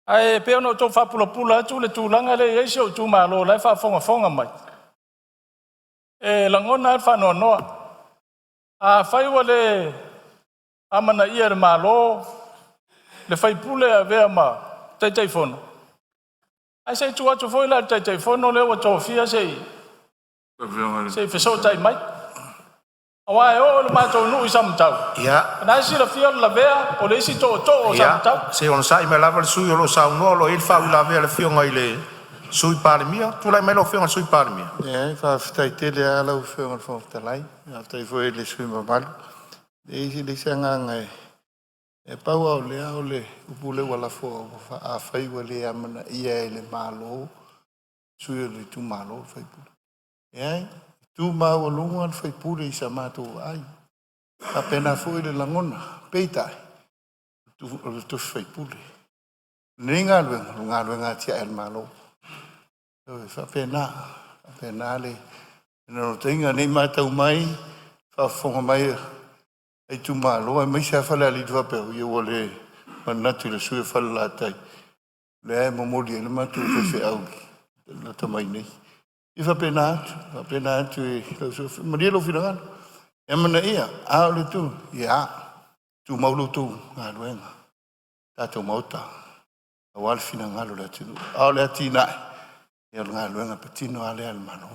Ai pe ono to fa pula tu le tulanga le ese o tu malo lai fa fonga mai. E langona fa no. A fai wale amana ia le malo le fai pule a vea ma tai fono. Ai sei tu atu foi la tai fono le o Tofia sei. Sei feso tai mai. Awa o le mato nu isam tau. Ya. Na si la fia la vea o le si to sam tau. Se on sai me lava le sui o lo sa no lo il fa la vea le fio ngai le sui Palemene, tu lai me lo fio sui Palemene. Ja, fa stai tele ala o fio fo talai. Ya tai foi le sui mal. Le sanga ngai. E pau o le upule wala fo a fai wale amana ia le malo. Sui le tu malo fai pu. Ya. Tu mau lunga fai pule sa mato ai. Apena foi le langona, peita. Tu fai pule. Ninga lunga tia el malo. Fa pena le. No tenga ni mata mai, fa fonga mai. Ai tu malo, ai mai sa fa la li tua pe yo wole. Manatu le sui fa la tai. Le mo moli le matu fe au. La tamai nei. I fa pena tu Maria finan. E mana ia, a le tu, ia. Tu maulu tu ngaluenga. Tato mauta. Awal finan ngalu le tu. A le atina. E ngaluenga patino ale al mano.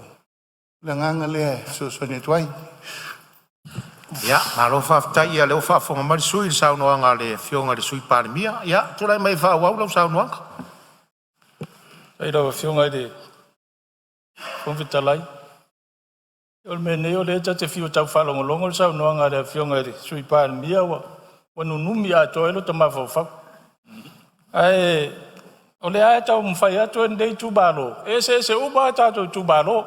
Le nganga le so ne tuai. Ya, malo fa tai ya le fa fonga mai sui sa no anga le fionga le sui Palemene. Ya, tu lai mai fa wa lo sa no anga. Ai do fionga de Convitalai. Ol mene o le te fio tau fa longo sa no nga le fionga de sui Palemene wa. Wanu numi a to elo tama fa. Ai o le a tau mfai atu ndei tu balo. Ese uba ta tu balo.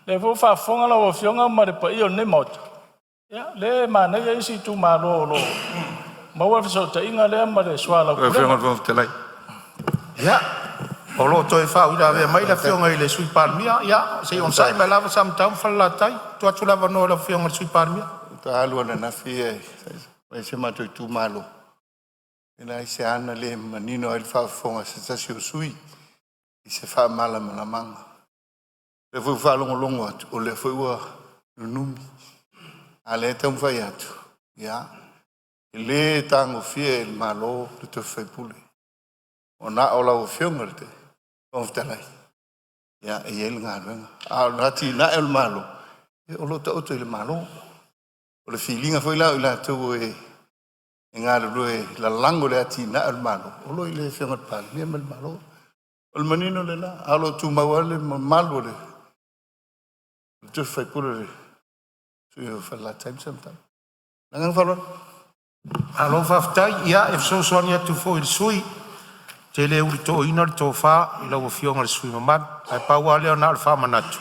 Le fo fa fonga la o fionga ma de pa io ne mot. Ya, le mana ye si tu malo lo. Ma wa so ta inga le ma de swala ko. Fionga fo talai. Ya. O lo to fa ila ve mai la fionga ile sui Palemene. Ya, se on sai me lava sam tam fa la tai. Tu atu lava no la fionga sui Palemene. Ta alu na fie. Ai se mato tu malo. Ina se ana le manino el fa fonga se sui. I se fa mala manga. Le fo fa longo o le fo wa numi. Ale tam fa atu. Ya. Le tango fie el malo de te fai pule. Ona ola o fionga te. Of talai. Ya, el ngaluenga. A rati na el malo. O lo to el malo. O le feelinga foi la tu ngalu la lango le ati na el malo. O lo ile fionga pa ni el malo. El manino le la alo tu mawale malo le. Tu fai pure. Tu fa la time sometime. Nang falon. Alo fa tai ya if so sonia tu fo il sui. Te le uri to ina to fa ila o fionga le sui mama. Ai pa wale ona al fa manatu.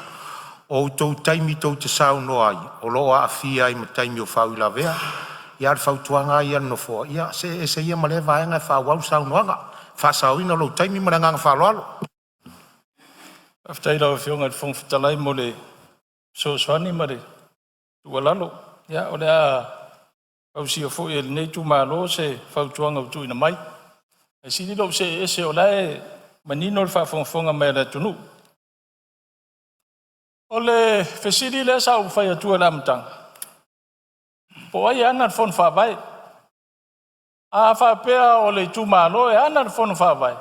O to taimi to te sau no ai. O lo a fia i taimi o fa ila vea. Ya al fa tuanga ia no fo. Ya se ia male vaenga fa wa sau no anga. Fa sau ina lo taimi maranga fa lo. After ila fionga fong talai mole. So swani mare. Tu walalo. Ya o le a au si fo el nei tu malo se fa tuanga tu ina mai. E sini lo se ese o lai manino fa fonga mai la tunu. Ole fesiri le sa u fa ya tu la mtang. Po ai ana fon faavae. A fa pea o le tu malo e ana fon faavae.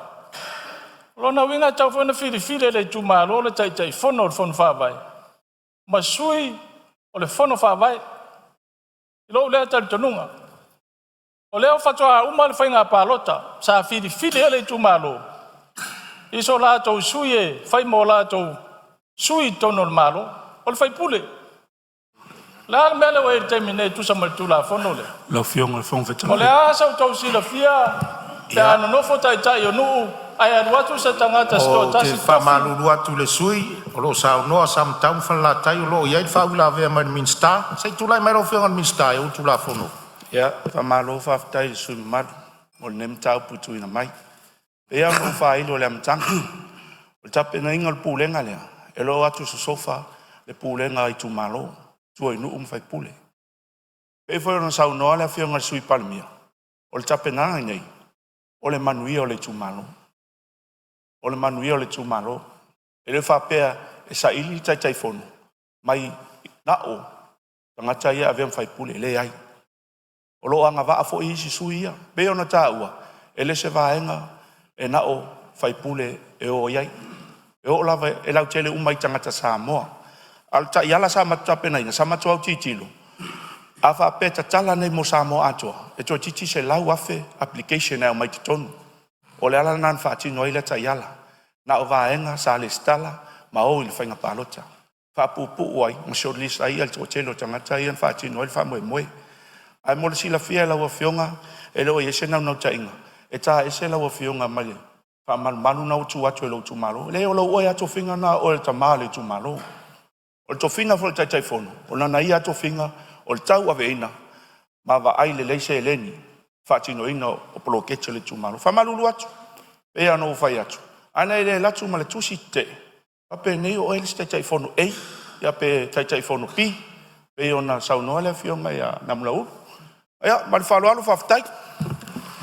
Lona winga tau fona fili le tu malo le tai fono fon faavae. Ma sui o le fono faavae. Lo le tal tununga. O leo fatoa uma le fainga palota sa fili ele tu malo. Iso la to suie fai mo la to sui tono malo o le fai pule. La mele o e termine tu sa tu la fono le. Lo fionga fon feta. O le asa to si la fia ya no fotai tai o nu ai watu sa tangata sto ta si fa malulu atu le sui o lo sa no sam tam fa la tai o lo ia fa la ve man minsta se tu la mai lo fionga minsta o tu la fono. Ya, fa malo fa tai su mat o nem tau putu ina mai. E a mo fa ilo le amtang. O tape na ingal pulenga le. E lo atu so sofa le pulenga i tu malo. Tu inu fai pule. E foi no sau no le fionga sui Palemene. O tape na nei. o le manuia o le tumalo. O le manuia o le tumalo. E le whapea e sa ili tai fono. Mai na o. Tangata ia avea mwhaipule le ai. O lo anga waa fo isi suia. Be ona tā ua. E le se vaenga e na o whaipule e o iai. E o lava e lau tele umai tangata Samoa. Al ta iala sa matape na ina. Sa matua au titilo. A whapea ta tala nei mo Samoa atua. E toa titi se lau afe application e o mai tonu. O le ala nan whaatino ila ta iala. Na o vaenga sa le stala ma o ili whainga palota. Whaapupu uai, ma shortlist ai al tō telo tangata i an whaatino ili wha moe. Ai mo le sila fia lau a fionga, e leo i ese nau tainga. E tā ese lau a fionga male. Wha malu nau tu atu e lau tu malo. Leo lau oe ato finga na o le ta maa le tu malo. O le to finga fo le tai fono. O nana i ato finga, o le tau ave ina. Ma va ai le leise e leni. Whaatino ina o poloketche le tu malo. Wha malulu atu. E ano o whai atu. Ana e le latu ma le tusi te. Ape nei o ele tai fono ei. Ia pe tai fono pi. Pe ona saunoa le fionga ia namulau. Ia, ma le whaloalo whaftai.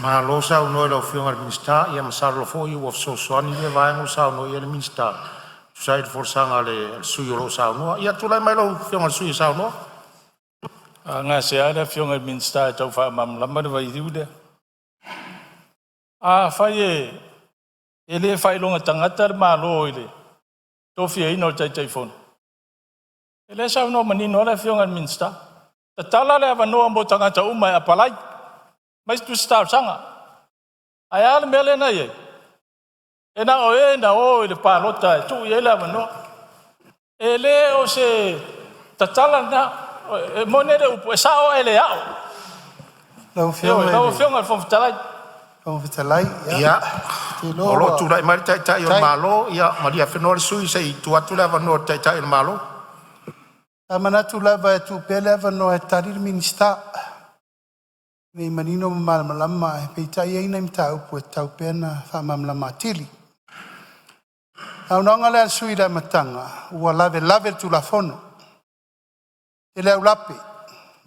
Ma lo sa no lo fionga minista ia ma sa lo fo i of so so ni le vai no sa no ia le minista. Sai for sanga le suyo lo sa no ia tu lai mai lo fionga suyo sa no. Nga se ada fionga minista tau fa mam lama vai diude. Fai ele fai longa tangata ma lo ile. Tofia ino tai fono. Ele sa no mani no la fionga minista. Tala le ava noa mo tangata umai apalai. Mas tu star sanga. Ai ala mele na ye. E na o le palota tu ye la no. Ele o se tatala na monere upo sa o ele ao. Lau fionga fo talai. Fo talai ia. O lo tu lai mai tai o malo ia Maria Fenor sui sei tu atu lava no tai o malo. Amanatu lava tu pele no e tarir minista. Nei manino malama e peitai ai nei tau pu tau pena fa mamlama tili. Au nonga le sui da matanga, ua lave tu la fono. E le ulape.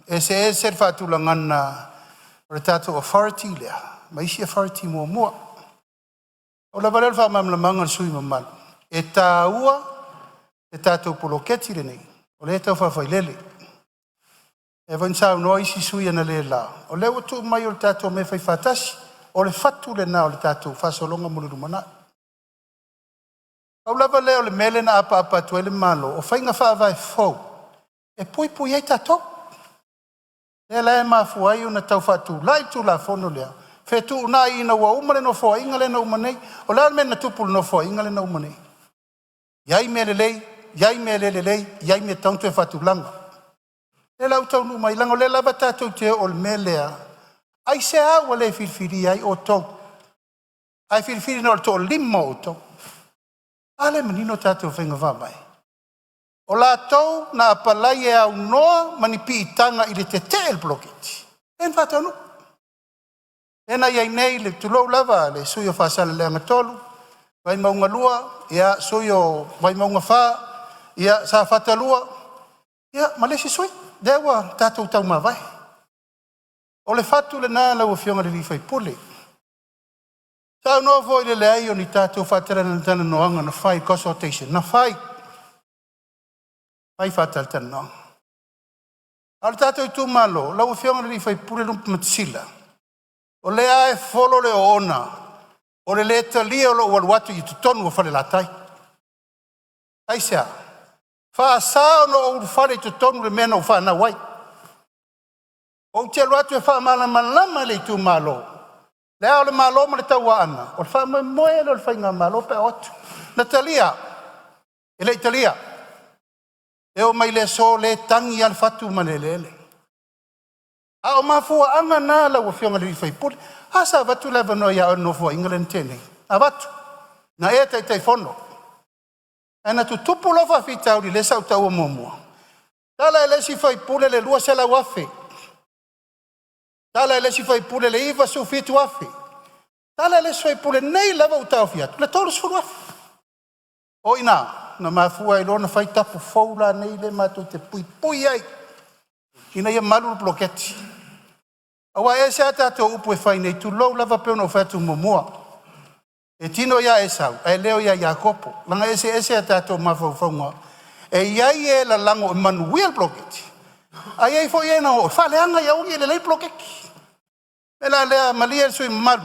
E se fa tu la ngana o tato authority lea. Ma isi authority mua. O la valel fa mamlama sui mamal. E ta ua e tato poloketi le nei. O le tau whawhailele. E vain sao noa isi sui ana le la. O le watu mai o le tātou me whai whatasi. O le whatu le nā o le tātou whasolonga muluru mana. Au lava leo le mele na apa tu ele malo. O whainga faavae fau. E pui ei tātou. Le la e mafu ai una tau whatu. Lai tu la fono lea. Whetu una ina ua umare no fua inga le na umanei. O la mena tupulu no fua inga le na umanei. Iai me lelei. Iai me lelei, iai me tauntu e whatulanga. E lau tau nu mai lango, le lava tātou te o le melea. Ai se awa le whirwhiri ai o tau. Ai whirwhiri no le tō lima o tau. Ale manino tātou whenga whamai. O la tau na apalai e au noa mani pi tanga i le te el bloketi. En whatau nu. Ena iai nei le tulou lava le suyo whasale le angatolu. Vai maunga lua, ia suyo vai maunga wha. Ia sa fatalua. Ia malesi sui. Dewa tātou tau mawai. O le fatu le nā lau fionga le rifai pule. Tau noa voi le ai o ni tātou fatara na tana noanga na whai consultation. Na whai. Whai fatara tana noanga. Al tātou tu malo. Lau fionga le rifai pule lumpa matisila. O le ae folo le o ona. O le leta lia o lo waluatu i tutonu o whale latai. Ai sea. Whaasao no o whare tu tonu le mena o whana wai. O te aluatu e wha malama le tu malo. Le ao le malo ma le taua ana. O le wha moe le whainga malo pe otu. Na talia. E le talia. E o mai le so le tangi al fatu manelele. A o mafua anga nā la o fionga le rifai pule. Asa watu lewa no ia o no fua ingalen tene. A watu. Na e tai fono. Ana tu tupu lofa fitau li le sau tau momua. Tala e lesi fai pule le lua sela wafe. Tala e lesi fai pule le iwa su fitu wafe. Tala e lesi fai pule nei lava utau fiatu. Le tolu suru wafe. O ina, na mafua ilona fai tapu faula nei le matu te pui ai. Ina ia malu bloketi. Awa e se atato upu e whai nei tu lau lava peo no whatu mumua. E tino ia e sau, e leo ia Iakopo. Langa ese atato mawhauwhaunga. E iai e la lango Emmanuel bloketi. Ai ei fo ia na o, whaleanga ia ungi le lei blokeki. E la lea malia sui maru.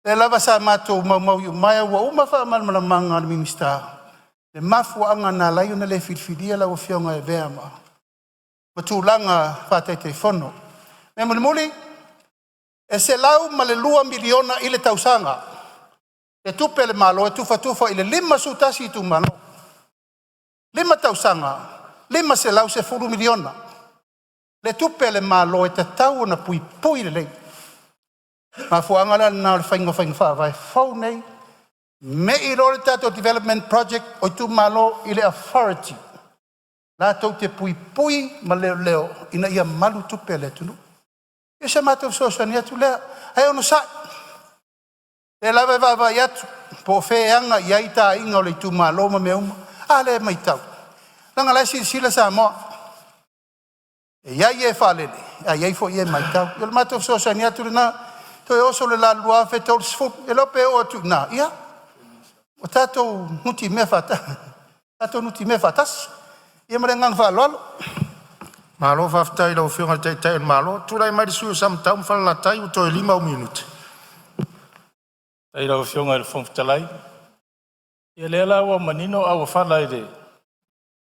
E lava sa mato mau yu mai ua uma wha malmala manga na minista. Le mafu anga na lai una le filfidia la o fionga e vea ma. Matulanga whatei te Fono. Me muli, e se lau ma le 2 miliona i le tausanga. E tupe le malo, e tufa i le 5 sutasi i tu malo. 5 tausanga, 5 se lau se 4 miliona. Le tupe le malo e te tau na pui le lei. Ma fuanga la na whainga faavae fau nei. Me i rore tato development project o tu malo i le authority. La tau te pui ma leo ina ia malu tupe le tunu. E se mātou sosani atu lea, ai ono sa. E lawe wawa i atu, po wheanga i aita inga o le tu malo ma me uma, a le mai tau. Langa lai sila sa moa. E iai e whalele, a iai fo i e mai tau. I le mātou sosani atu le na, toi oso le la lua fe tau sfu, e lope o atu na, ia. O tātou nuti me whata, tātou nuti me whatas, ia mare ngang whalolo. Malo whaftai lau whionga teitai malo. Turai mai sui sam tau whala tai u toi 5 minuti. Tai lau whionga le whongtalai. Ia lea lau a manino au whalai re.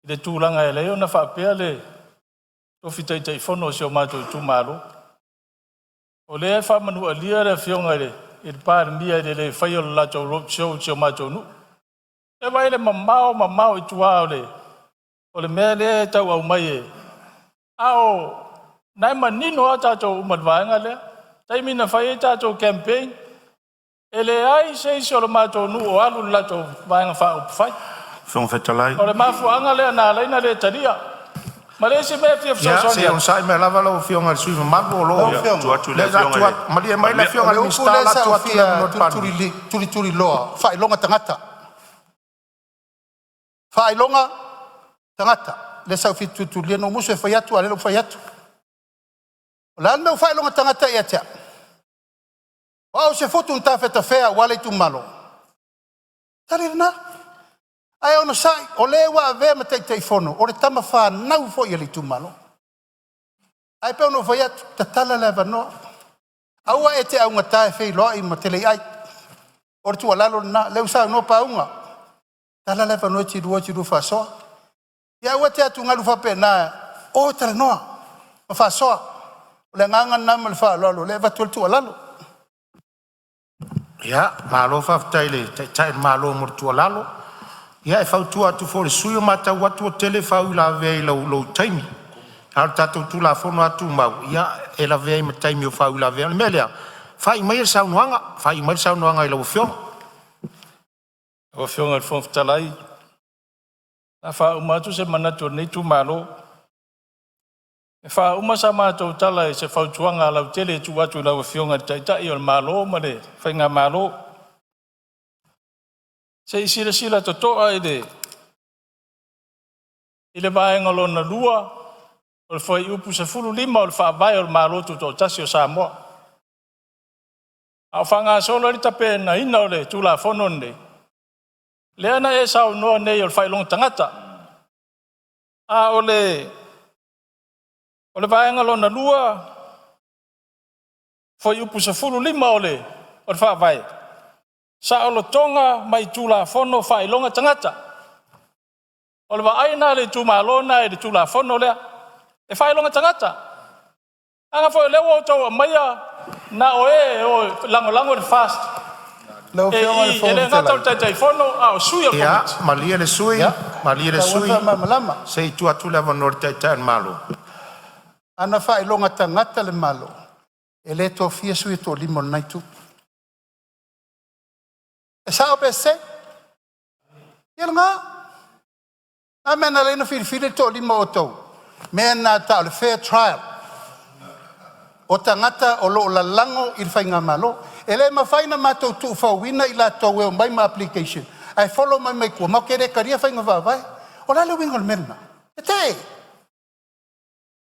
I le tūlanga e leo na whapea le. Tofi teitai Fono si o mātou i tūmaro. O lea whamanu a lia le whionga re. I le pāre mia le le whai o le lātou rope show si o mātou nu. E vai le mamao i tuao le. O le mea lea e tau au mai e. Ao, nai manino a tātou umatwaenga lea. Taimina whai e tātou campaign. E le ai se isi o le mātou nu o alu le tātou waenga wha upu whai. Whong whetalai. O le mafuanga lea nā leina le taria. Ma le se mea fia Ya, se on sai me lava lau whionga le sui mago o lo. Tu atu le whionga le. Malia mai le whionga le mistala tu atu le not pani. Turi loa, whai longa tangata. Whai longa tangata. Le sau fitu tu le no muso e whai atu, ale lo whai atu. O le anu whai longa tangata i atea. O se fotu un tawheta whea wale tu malo. Tari na. Ai ono sai, o le wa ave ma tei Fono, o le tama wha nau fo i le tu malo. Ai pe ono whai atu, ta tala le vanoa. Aua e te aunga tae whei loa i ma tele ai. O le tua lalo na, leu sa no pa unga. Tala le vanoa tiru wha soa. Ia ua te atu ngalu whape na, o tala noa, ma wha soa. O le nganga nama le wha lalo, le vatu le tua lalo. Ya, malo whaftai le teitai malo mortua lalo. Ia e whautua atu fo le sui o mata watu o tele whau la vei lau taimi. Haro tātou tu la Fono atu mau. Ia e la vei ma taimi o whau la vei. Mea lea, whai mai le saunoanga i lau whionga. O whionga le whongtalai. A wha umatu se manatu nei tu malo. E wha umasa mātou tala e se whautuanga lau tele tu atu lau whionga taitai o le malo ma le whainga malo. Se i sila totoa i le vaenga lona lua o le whai upu se 5 o le faavae o le malo tu to tasi o Samoa. A whanga solo ni tape na ina o le tula Fono nei. Leana e sao noa nei o le whailonga tangata. A o le vaenga lona lua whai upu se 5 o le faavae. Sa o lo tonga mai tula Fono whailonga tangata. O le waaina le tumalona e le tula Fono lea. E whailonga tangata. Anga fo lewa o tau a maia na o lango le fast. Lau whionga le E le ngata o taitai Fono a o sui o komiti. Ia, malia le sui. Malia le sui. Malama. Se i tu atu leva nor teitai malo. Ana whai longa tangata le malo. E le Tofia sui to limo naitu. E sao pe se? Ia nga. A mena leina whiri to limo o tau. Mena ta le fair trial. O tangata o lo la lango i whainga malo. E le mawhaina mātou tu whauina i la tau e o mai ma application. Ai follow mai kua. Mau kere karia whainga whawai. O la le wingo le mena. E te.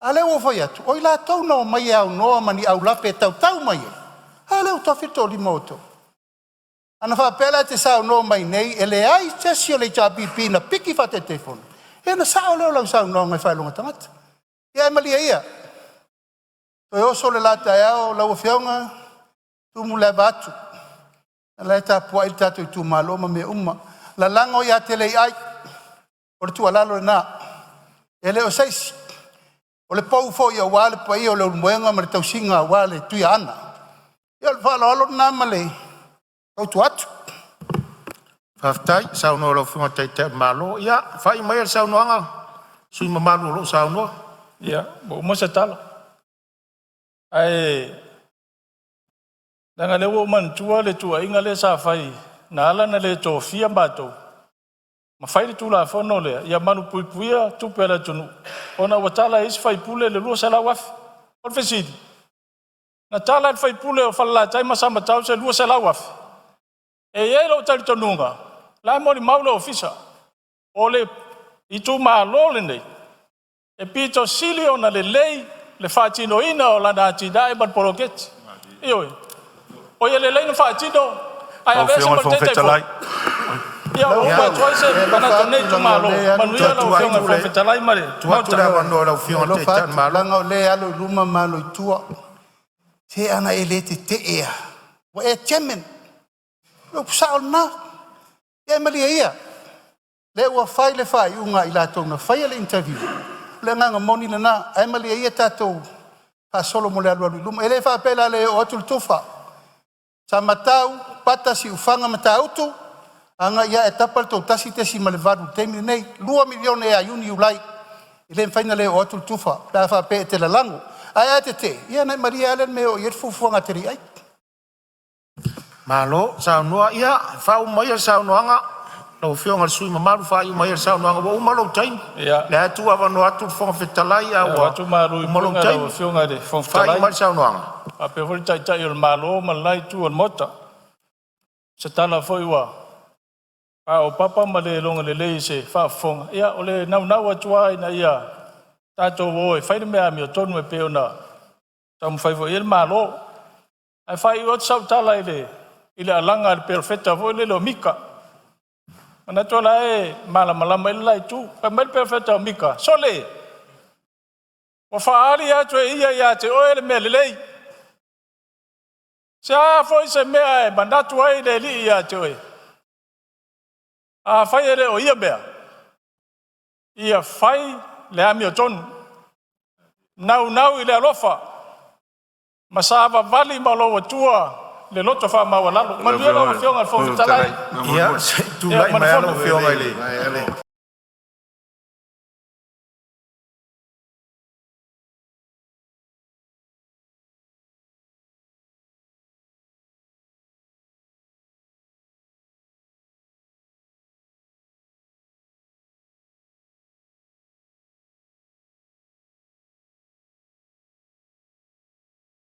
Ale o fai atu. Oi la tau no mai au noa mani au lape tau mai. Ale o tofi to li moto. Ana fa pela te sao no mai nei. Ele ai te si o le chapipi na piki fa te telefon. E na sao leo lau sao no ngai fai longa tangata. Ia e malia ia. Toi oso le lata e ao lau o fionga. Tumu le batu. La ta pua il tato i tu maloma me umma. La lango ia te lei ai. O le tu alalo na. Ele o seisi. O le pau fo ia wale pa ia o le moenga ma le tausinga wale tui ana. Ia le whala alo na male. Au tu atu. Whaftai, sao no lau whunga te malo. Ia, whai mai al sao noanga. Sui mamalu lo sao no. Ia, bo mo se tala. Ai, nanga lewo man tua le tua inga le sa whai. Na ala na le Tofia mbatou. Ma whai le tula Fono lea. Ia manu puipuia tupela tunu. Ona wa tala isi whai pule le lua sela wafi. O le fesidi. Na tala le whai pule o whala tai masama tau se lua sela wafi. E lo tali tonunga. Lai mori maule ofisa. O le itu maa lole nei. E pito sili ona le lei. Le whaatino ina o lana atida e ban poroketi. Ioi. O ia le lei na whaatino. Ai avese mo te te ia o pa choice pana tone tu malo manuia la fionga fa fetalai mare tu la wano la fionga te tan malo langa le alo luma malo tua te ana elete te ea wa e chemen lo saul na e malia ia le wa fai le fai unga ila tona fai le interview le nga moni na e malia ia tato fa solo mo le alo luma ele fa pela le o tu tofa sa matau pata si ufanga matau tu anga ia etapa to tasi te si malevadu temi nei 2 milione e ayuni ulai ile faina le o tufa da fa pe te la lango ai te ia na maria alen me o yer fufu nga teri ai malo sao no ia fa o mai sao no anga lo fionga sui mamalu fa o mai sao no anga o malo time le tu ava no atu fo fetalai a o atu maru malo time fionga de fo fetalai mai sao no anga a pe hol tai tai o malo malai tu on mota se tala foi wa o papa male longa le lei se fa fonga ia ole nau atua ina ia tato o fai me a mi tonu e peona tam fai vo il malo ai fai o tsau tala ile alanga perfetta vo le lo mika mana tola e mala mai tu pa mal perfetta mika sole o fa ali a tu ia te o ele me le lei sa foi se me ai bandatu ai le li ia te a fai ele o ia bea. Ia fai le ami o tonu. Nau i le alofa. Masava vali malo tua le loto fa ma walalo. Manuela o fionga fo talai. Ia, tu lai mai alo fionga ile.